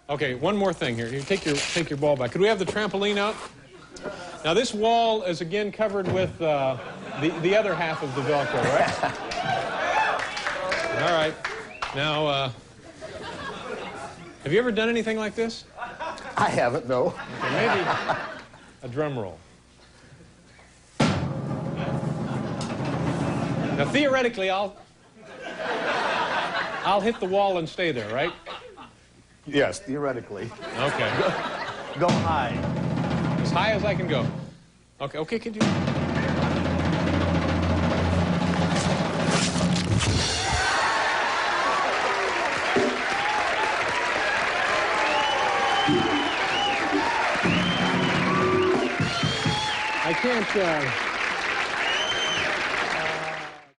Okay, one more thing here. You take your ball back. Could we have the trampoline out? Now this wall is again covered with the other half of the Velcro, right? All right. Now, have you ever done anything like this? I haven't, no. Okay, maybe a drum roll. Now theoretically, I'll hit the wall and stay there, right? Yes, theoretically. Okay. Go high. As high as I can go. Okay, okay, can you? I can't,